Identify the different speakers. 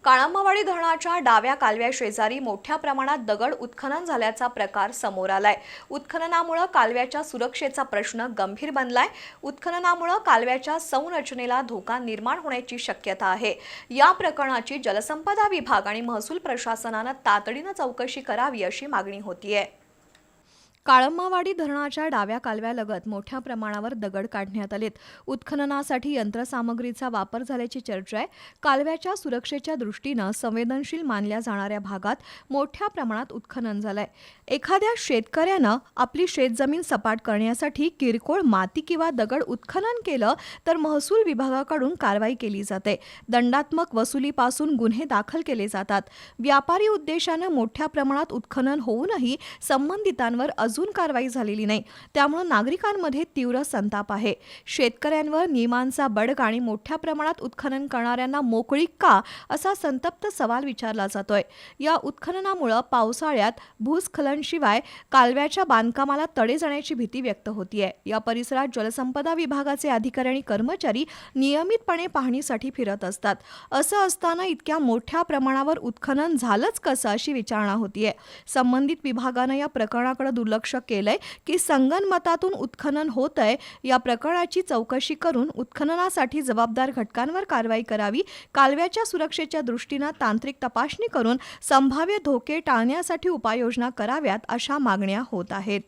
Speaker 1: काळांबावाडी धरणाच्या डाव्या कालव्या शेजारी मोठ्या प्रमाणात दगड उत्खनन झाल्याचा प्रकार समोर आलाय। उत्खननामुळे कालव्याच्या सुरक्षेचा प्रश्न गंभीर बनलाय। उत्खननामुळे कालव्याच्या संरचनेला धोका निर्माण होण्याची शक्यता आहे। या प्रकरणाची जलसंपदा विभाग आणि महसूल प्रशासनाने तातडीने चौकशी करावी अशी मागणी होतीये। काळंबावाडी धरणाच्या डाव्या कालव्यालगत मोठ्या प्रमाणावर दगड काढण्यात आलेत। उत्खननासाठी यंत्रसामग्रीचा वापर झाल्याची चर्चा आहे। कालव्याच्या सुरक्षेच्या दृष्टीने संवेदनशील मानल्या जाणाऱ्या भागात मोठ्या प्रमाणात उत्खनन झालंय। एखाद्या शेतकऱ्यानं आपली शेतजमीन सपाट करण्यासाठी किरकोळ माती किंवा दगड उत्खनन केलं तर महसूल विभागाकडून कारवाई केली जाते। दंडात्मक वसुलीपासून गुन्हे दाखल केले जातात। व्यापारी उद्देशाने मोठ्या प्रमाणात उत्खनन होऊनही संबंधितांवर अजून कारवाई झालेली नाही, त्यामुळे नागरिकांमध्ये तीव्र संताप आहे। शेतकऱ्यांवर नियमांचा बडगा आणि मोठ्या प्रमाणात उत्खनन करणाऱ्यांना मोकळीक का असा संतप्त सवाल विचारला जातोय। या उत्खननामुळे पावसाळ्यात भूस्खलनाशिवाय कालव्याच्या बांधकामाला तडे जाण्याची भीती व्यक्त होतीये। या परिसरात जलसंपदा विभागाचे अधिकारी आणि कर्मचारी नियमितपणे पाहणीसाठी फिरत असतात। असं असताना इतक्या मोठ्या प्रमाणावर उत्खनन झालंच कसं अशी विचारणा होतीये। संबंधित विभागाने या प्रकरणाकडे दुर्लक्ष केलंय की संगनमतातून उत्खनन होतंय। या प्रकरणाची चौकशी करून उत्खननासाठी जबाबदार घटकांवर कारवाई करावी। कालव्याच्या सुरक्षेच्या दृष्टीने तांत्रिक तपासणी करून संभाव्य धोके टाळण्यासाठी उपाययोजना कराव्यात अशा मागण्या होत आहेत।